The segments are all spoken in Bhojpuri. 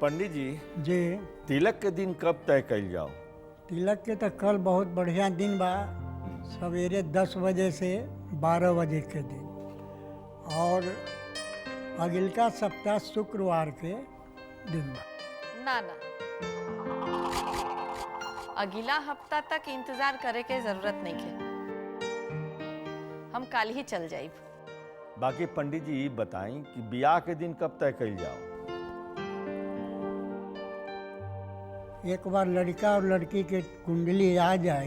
पंडित जी जी तिलक के दिन कब तय कल जाओ? तिलक के तो कल बहुत बढ़िया दिन बा। सवेरे 10 बजे से 12 बजे के दिन, और अगिलका सप्ताह शुक्रवार के दिन बा। ना ना, अगला हफ्ता तक इंतजार करे के जरूरत नहीं है। हम कल ही चल जाइब। बाकी पंडित जी बताएं कि ब्याह के दिन कब तय कल जाओ? एक बार लड़का और लड़की के कुंडली आ जाए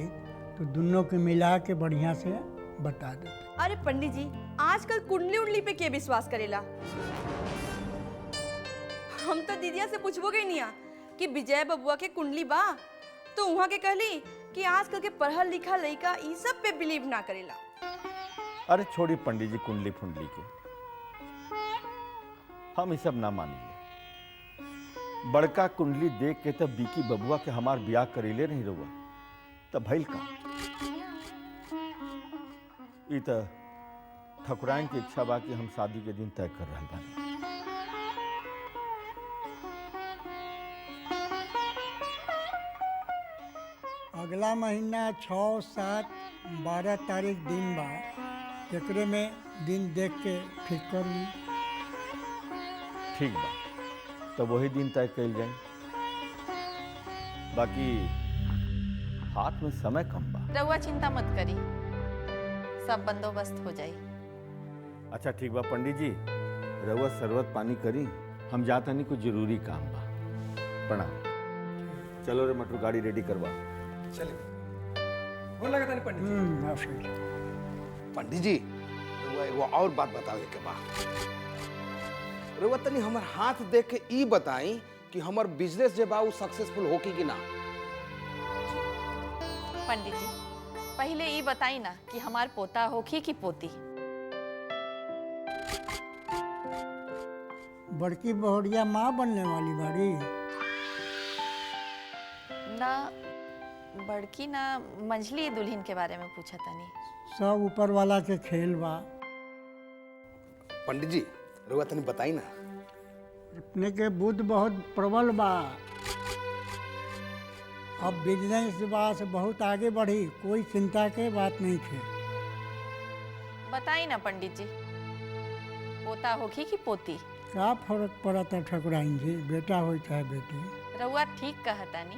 तो दोनों के मिला के बढ़िया से बता देते। अरे पंडित जी, आजकल कुंडली उंडली पे के विश्वास करेला? हम तो दीदिया से पूछबो गई नहीं कि विजय बबुआ के कुंडली बा, तो वहाँ के कहली कि आजकल के पढ़ल लिखा लड़का ई सब पे बिलीव ना करेला। अरे छोड़ी पंडित जी कुंडली फुंडली के, हम ये सब ना मानिले। बड़का कुंडली देख के तब बीकी बबुआ के हमार ब्याह करीले नहीं रहुआ, तब भइल का? ई त ठकुराइन की इच्छा बा कि हम शादी के दिन तय कर रहल बानी। अगला महीना 6, 7, 12 तारीख दिन बा। एकरे में दिन देख के ठीक कर ली। ठीक बा, तो वही दिन तय कल जाए। बाकी हाथ में समय कम बा। रहुआ चिंता मत करी, सब बंदोबस्त हो जाई। अच्छा ठीक बा पंडित जी, रउआ शरबत पानी करी, हम जाता नहीं, कुछ जरूरी काम बा। प्रणाम। चलो रे मटरू, गाड़ी रेडी करवा। चलिए, हो लगा था पंडित जी। पंडित जी वो और बात बतावे के बा। रउआ तनी हमर हाथ देख के ई बताई कि हमर बिजनेस जे बा उ सक्सेसफुल होकी कि ना। पंडित जी पहले ये बताई ना कि हमार पोता होखी कि पोती? बड़की बहुड़िया माँ बनने वाली बाड़ी ना, बड़की ना मंझली दुल्हन के बारे में पूछा तनी। सब ऊपर वाला के खेल बा। पंडित जी रउआ तनी बताई ना। अपने के बुद्ध बहुत प्रबल बा। अब बिजनेस बा से बहुत आगे बढ़ी, कोई चिंता के बात नहीं थे। बताई ना पंडित जी, पोता होखी कि पोती? क्या फर्क पड़ा था ठकुराइन जी, बेटा हो चाहे बेटी? रउआ ठीक कहतानी,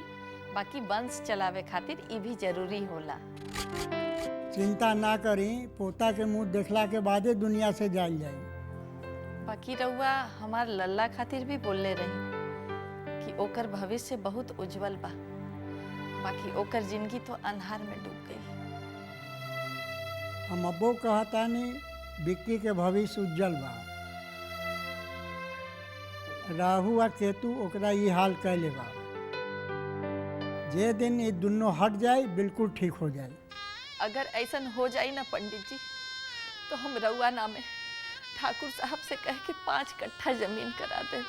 बाकी वंश चलावे खातिर ई भी जरूरी होला। चिंता ना करी, पोता के मुंह देखला के बादे दुनिया से जाल जाई। बाकी रउआ हमार लल्ला खातिर भी बोलले रही कि ओकर भविष्य बहुत उज्जवल बा, बाकी ओकर जिंदगी तो अंधार में डूब गई। हम अब्बो कहतानी विक्की के भविष्य उज्जवल बा। राहु आ केतु ओकरा ये हाल कैले बा। जे दिन ये दोनों हट जाए बिल्कुल ठीक हो जाए। अगर ऐसन हो जाई ना पंडित जी, तो हम रउआ नामे ठाकुर साहब से कह के 5 कट्ठा जमीन करा दे।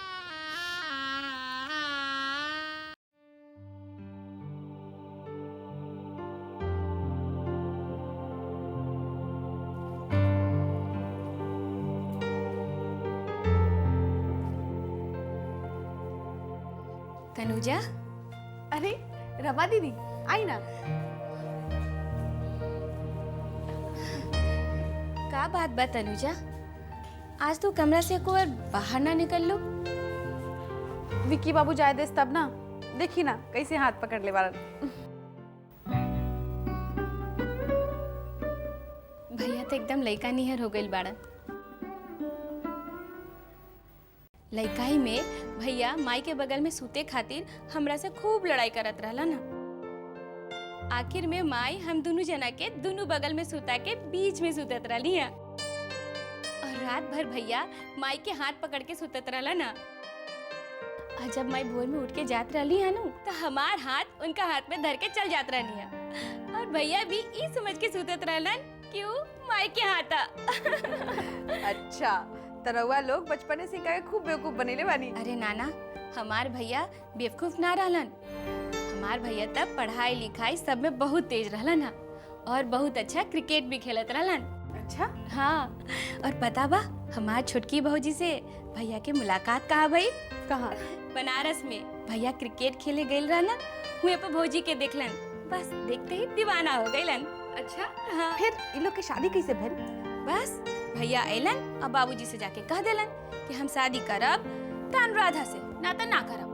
तनुजा, अरे रमा दीदी आई ना। का बात बा तनुजा, आज तो कमरा से को बाहर ना निकल लो। विक्की बाबू जाए देस तब ना, देखी ना कैसे हाथ पकड़ ले वाला। भैया तो एकदम लइका निहर हो गइल बाड़न। लइकाई में भैया माई के बगल में सूते खातिर हमरा से खूब लड़ाई करत रहला ना। आखिर में माई हम दोनों जना के दोनों बगल में सुता के बीच में सुतत रहली है, और रात भर भैया माई के हाथ पकड़ के सुतत रहला ना। और जब माई भोर में उठ के जात रहली है ना, तो हमार हाथ उनका हाथ में धर के चल जात रहनी है, और भैया भी ई समझ के सुतत रहलन क्यों माई के हाथा। अच्छा, तो रउआ लोग बचपने से कहे खूब बेवकूफ बनेले बानी। अरे नाना, हमार भैया बेवकूफ ना रहलन। हमार भैया तब पढ़ाई लिखाई सब में बहुत तेज रहलन हा, और बहुत अच्छा क्रिकेट भी खेलत रहलन। अच्छा हाँ, और पता बा हमार छोटकी भौजी से भैया के मुलाकात कहाँ भई? कहाँ? बनारस में भैया क्रिकेट खेले गए रहलन, हुए पे भौजी के देखलन, बस देखते ही दीवाना हो गईलन। अच्छा, हाँ। फिर इन लोग के शादी कैसे भइल? बस भैया अलन और बाबूजी से जाके कह देलन कि हम शादी करब त अनुराधा से, ना तो ना करब।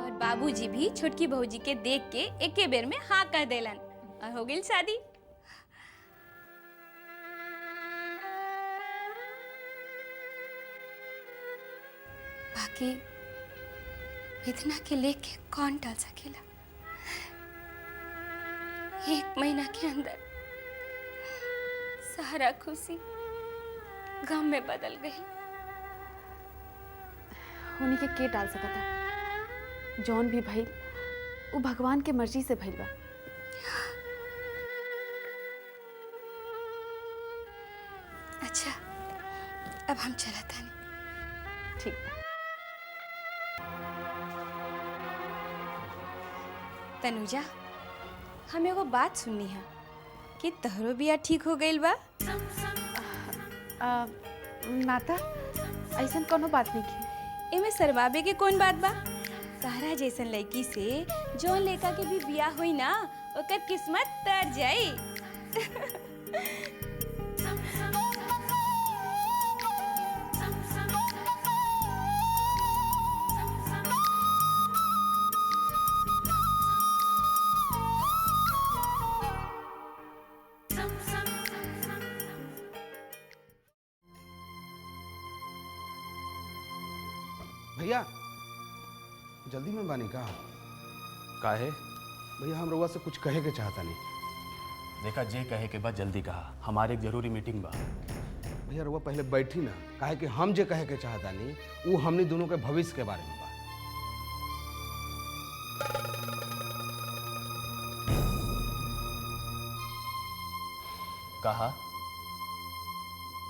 और बाबूजी भी छोटकी भौजी के देख के एके बेर में हाँ कह देलन और हो गई शादी। बाकी इतना के लेके कौन टाल सकेला? 1 महीना के अंदर सारा खुशी गम में बदल गई। होने के टाल सकता, जौन भी भइल वो भगवान के मर्जी से भइल बा। अच्छा, अब हम चला था। ठीक बा। तनुजा, हम एगो बात सुननी है कि तहरो बिया ठीक हो गइल बा। नाता ऐसा कोनो बात नहीं की। एमे सरबाबे के कौन बात बा? तारा जैसन लड़की से जौन लड़का के भी बिया होई ना, ओकर किस्मत तर जाई। भैया जल्दी में बानी का? काहे? भैया हम रउआ से कुछ कहे के चाहता नहीं। देखा, जे कहे के बाद जल्दी कहा, हमारे एक जरूरी मीटिंग बा। भैया रउआ पहले बैठी ना, काहे कि हम जे कहे के चाहता नहीं वो हमनी दोनों के भविष्य के बारे में बा। कहा?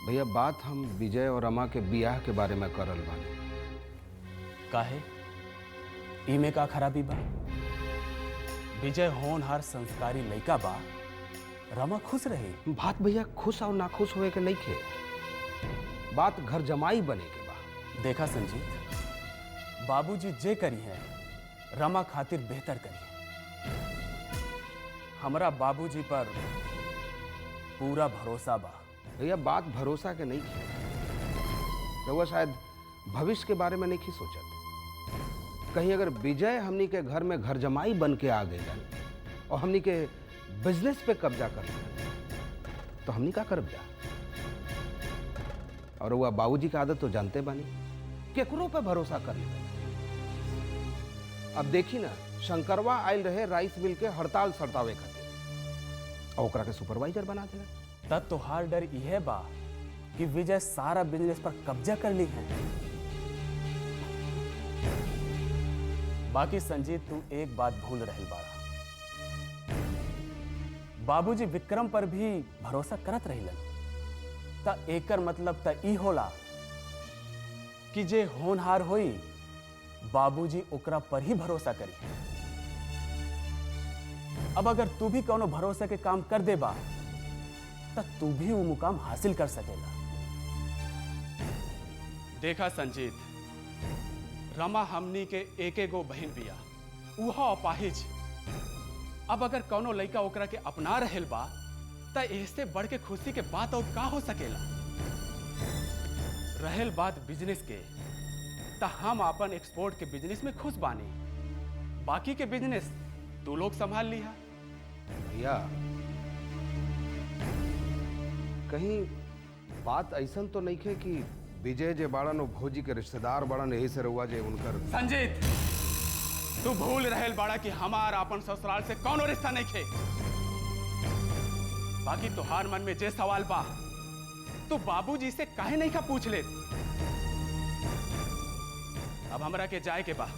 भैया बात हम विजय और रमा के बियाह के बारे में करल बानी। काहे? इमे का खराबी बा? विजय होनहार संस्कारी लड़का बा, रमा खुश रही। बात भैया खुश और नाखुश होए के नहीं खे, बात घर जमाई बने के बा। देखा संजीत, बाबूजी जे करी है रमा खातिर बेहतर करी है। हमरा बाबूजी पर पूरा भरोसा बा। भैया बात भरोसा के नहीं खे, रउआ शायद भविष्य के बारे में नहीं की सोचत। कहीं अगर विजय हमनी के घर में घर जमाई बन के आ गए और हमनी के बिजनेस पे कब्जा कर लिया तो हमनी का करब जा? और वह बाबूजी का आदत तो जानते बानी, केकरो पे भरोसा कर ले। अब देखी ना, शंकरवा आयल रहे राइस मिल के हड़ताल सड़तावे खातिर और ओकरा के सुपरवाइजर बना दिला। तब तो हार डर यह बा कि विजय सारा बिजनेस पर कब्जा कर ली है। बाकी संजीत, तू एक बात भूल रही बाड़ा। बाबूजी विक्रम पर भी भरोसा करत रहिलन, ता एकर मतलब ता ई होला कि जे होनहार होई बाबूजी ओकरा पर ही भरोसा करी। अब अगर तू भी कोनो भरोसा के काम कर दे बा ता तू भी वो मुकाम हासिल कर सकेला। देखा संजीत, रमा हमनी के एके गो बहन बिया, उहा अपाहिज। अब अगर कौनो लड़का ओकरा के अपना रहल बा ता इससे बढ़ के खुशी के बात और का हो सकेला। रहल बात बिजनेस के, ता हम अपन एक्सपोर्ट के बिजनेस में खुश बानी, बाकी के बिजनेस तू लोग संभाल लिहा। भैया कहीं बात ऐसा तो नहीं है कि विजय जे बाड़न भौजी के रिश्तेदार बाड़न, यही से रहुआ जे उनकर। संजीत, तू भूल रहल बाड़ा कि हमार अपन ससुराल से कौनो रिश्ता नहीं खे। बाकी तुहार मन में जे सवाल बा तो बाबूजी से काहे नहीं का पूछ ले। अब हमरा के जाए के बा।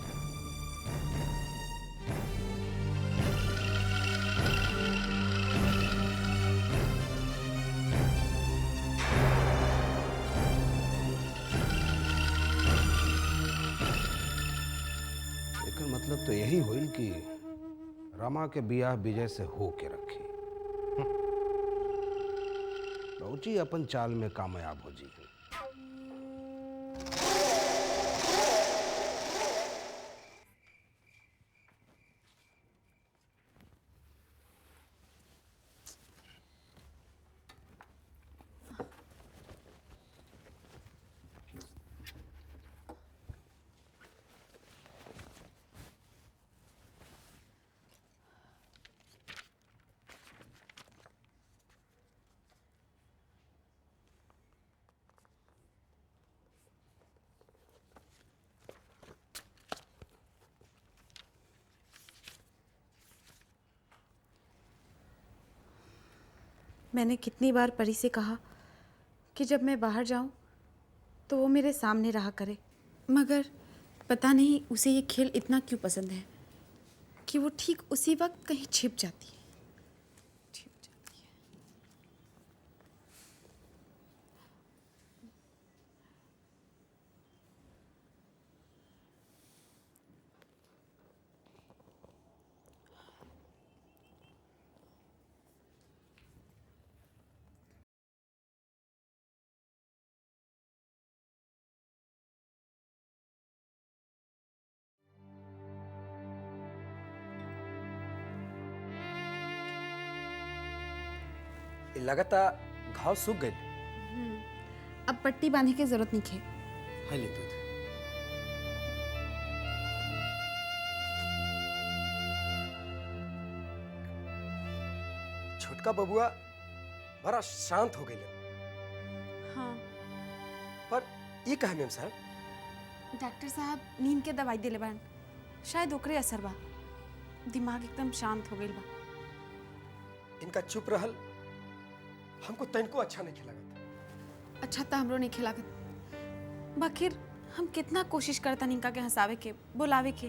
मतलब तो यही हुई कि रमा के बियाह विजय से हो के रखी, रौची अपन चाल में कामयाब हो जी। मैंने कितनी बार परी से कहा कि जब मैं बाहर जाऊं तो वो मेरे सामने रहा करे, मगर पता नहीं उसे ये खेल इतना क्यों पसंद है कि वो ठीक उसी वक्त कहीं छिप जाती है। लगातार घाव सूख गए। अब पट्टी बांधने की जरूरत नहीं है। हाँ ले दूध। छोटका बबुआ बड़ा शांत हो गए। हाँ पर ये कहे मेम साहब, डॉक्टर साहब नींद के दवाई दिले बान, शायद ओकरे असर बा, दिमाग एकदम शांत हो गइल बा। इनका चुप रहल हमको तनको अच्छा नहीं खिला। अच्छा तो हमरो नहीं खिलागत, बाकिर हम कितना कोशिश करता इनका के हंसावे के, बुलावे के,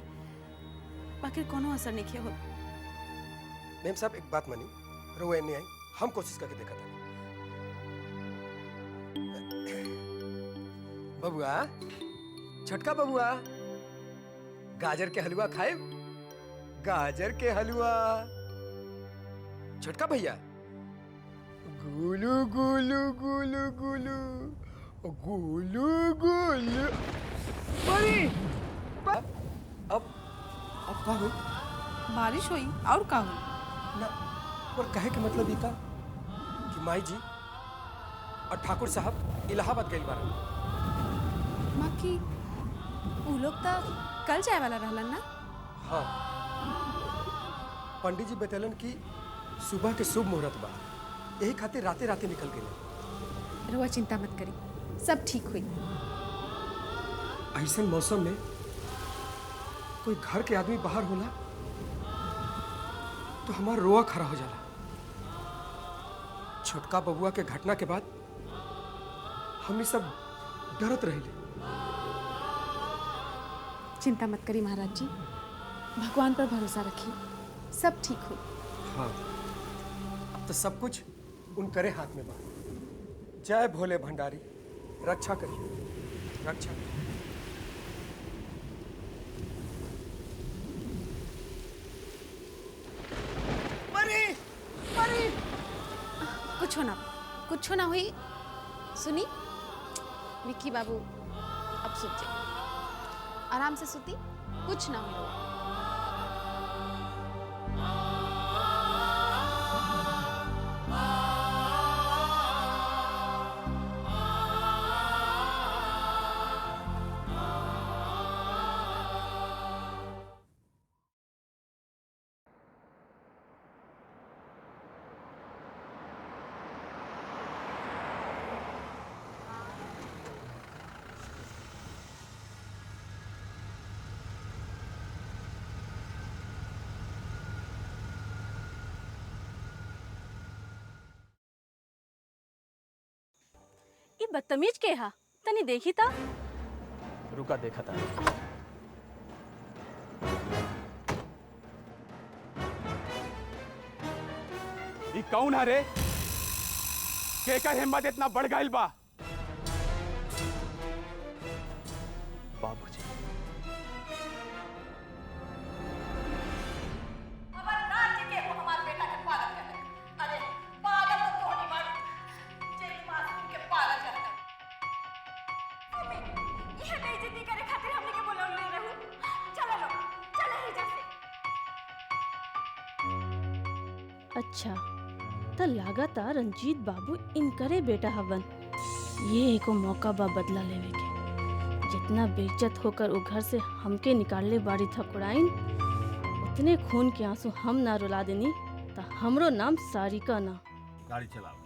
बाकिर कोनो असर नहीं किया हो। मेम साहब एक बात मानी, रोए नहीं आई, हम कोशिश करके देखा था। बबुआ, छोटका बबुआ, गाजर के हलवा खाए? गाजर के हलवा। छोटका भैया, गुलू गुलू गुलू गुलू गुलू गुलू। बड़ी अब का हुई? बारिश हुई और का हुई? ना, और कहे के मतलब ये था कि माई जी और ठाकुर साहब इलाहाबाद गए बारन। बाकी वो लोग तो कल जाए वाला रहलन ना? हाँ, पंडित जी बतैलन कि सुबह के शुभ मुहूर्त बा, यही खातिर राते राते निकल गए। रुआ चिंता मत करी, सब ठीक हुई। ऐसे मौसम में कोई घर के आदमी बाहर होला तो हमारा रोआ खड़ा हो जाला। छोटका बबुआ के घटना के बाद हम सब डरत रहे। चिंता मत करी महाराज जी, भगवान पर भरोसा रखिए, सब ठीक हो। हाँ, अब तो सब कुछ उनकरे हाथ में बा। जय भोले भंडारी, रक्षा करिए, रक्षा। मरी, मरी। कुछ ना हुई। सुनी विक्की बाबू, अब सुत जाए, आराम से सुती, कुछ ना हुई। ये बदतमीज के हा, तनी देखी था। रुका देखा था। ये कौन है रे? केकर हिम्मत इतना बढ़ गई बा? बाबूजी। अच्छा तो लगातार रंजीत बाबू इनकरे बेटा हवन। ये एको मौका बा बदला लेवे के। जितना बेइज्जत होकर वो घर से हमके निकालले बाड़ी थकुड़ाइन, उतने खून के आंसू हम ना रुला देनी तो हमरो नाम सारिका ना। गाड़ी चलाओ।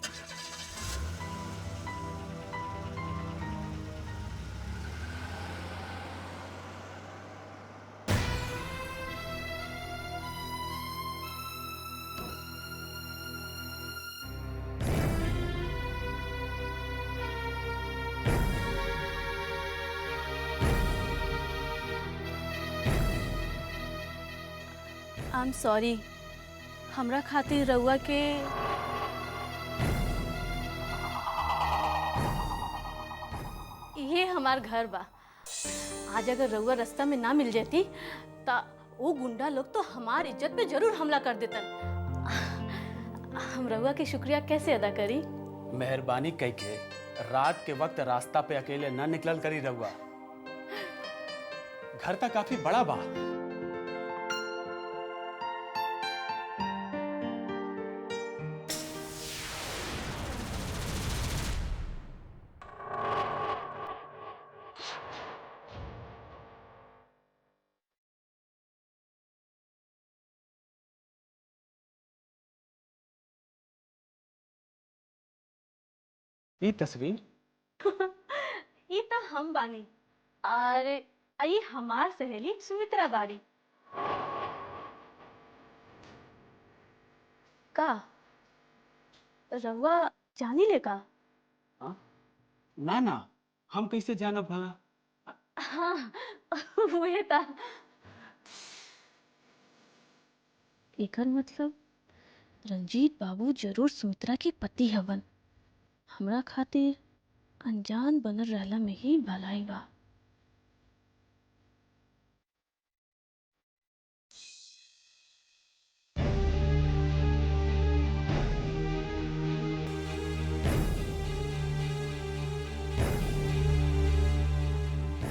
आई एम सॉरी, हमरा खातिर रउआ के ये हमार घर बा। आज अगर रउआ रास्ता में ना मिल जाती ता वो गुंडा लोग तो हमार इज्जत पे जरूर हमला कर देतन। हम रउआ के शुक्रिया कैसे अदा करी? मेहरबानी कई के रात के वक्त रास्ता पे अकेले ना निकलल करी रहुआ। घर तक काफी बड़ा बा। ये तस्वीर ये तो हम बानी और आई हमार सहेली सुमित्रा बाड़ी। का रउआ जानी ले का? ना ना, हम कैसे जानब भला? हाँ वही था। एकर मतलब रंजीत बाबू जरूर सुमित्रा के पति हवन। हमरा खातिर अनजान बनल रहला में ही भलाई बा।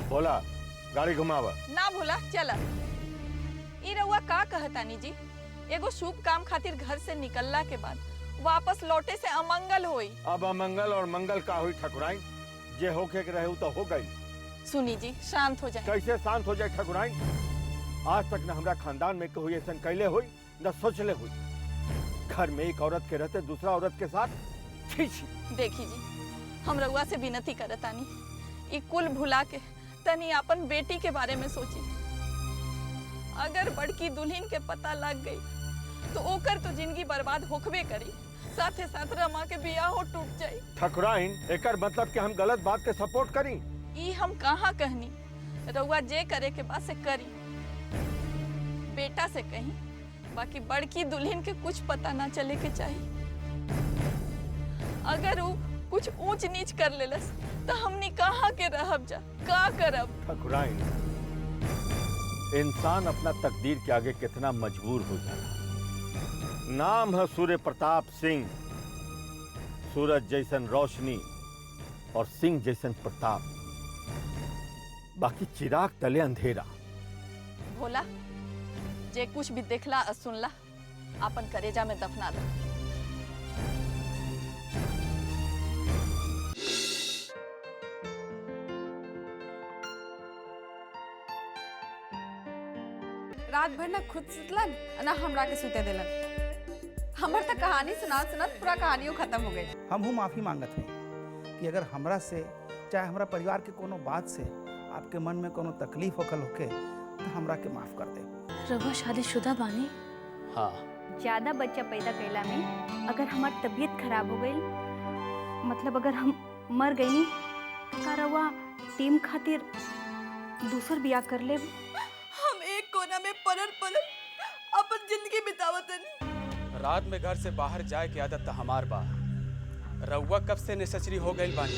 बोला गाड़ी घुमावा। ना भोला चल। ई रउआ का कहतानी जी, एगो शुभ काम खातिर घर से निकलला के बाद वापस लौटे से अमंगल होई। अब अमंगल और मंगल का हुई ठकुराइन, जे होके के रहे तो हो गई। सुनी जी शांत हो जाए। कैसे शांत हो जाए ठकुराइन? आज तक न हमरा खानदान में कोई ऐसा कैले हुई न सोचले हुई। घर में एक औरत के रहते दूसरा औरत के साथ, छी छी। देखी जी, हम रउआ से विनती करतानी, ई कुल भुला के तनी अपन बेटी के बारे में सोची। अगर बड़की दुल्हन के पता लग गई तो ओकर तो जिंदगी बर्बाद होखबे करी, साथे साथ रमा के बियाह हो टूट जाई। ठकुराइन, एकर मतलब कि हम गलत बात के सपोर्ट करी? ई हम कहाँ कहनी, रउआ जे करे के बा से करी, बेटा से कहीं। बाकी बड़की दुल्हन के कुछ पता ना चले के चाहिए। अगर वो कुछ ऊंच नीच कर लेलस तो हमनी कहाँ के रहब जा, का करब? ठकुराइन, इंसान अपना तकदीर के आगे कितना मजबूर हो जाला। नाम है सूर्य प्रताप सिंह, सूरज जैसन रोशनी और सिंह जैसन प्रताप, बाकी चिराग तले अंधेरा। भोला, जे कुछ भी देखला और सुनला अपन करेजा में दफना लो। रात भर ना खुद सुतलन ना हमरा के सुते देलन। हमर तक कहानी सुनात सुनात पूरा कहानियों खत्म हो गई। हमहू माफ़ी मांगत हैं कि अगर हमरा से चाहे हमरा परिवार के कोनो बात से आपके मन में कोनो तकलीफ होकल होके तो हमरा के माफ़ कर दे। रउआ शादीशुदा बानी? हाँ। ज़्यादा बच्चा पैदा कैला में अगर हमार तबीयत खराब हो गई, मतलब अगर हम मर गई तो का रउआ टीम खातिर दूसर बियाह कर ले? हम एक कोना में पलल अपन जिंदगी बितावतनी। रात में घर से बाहर जाए की आदत तो हमार बा। रउआ कब से नेसेसरी हो गई बानी।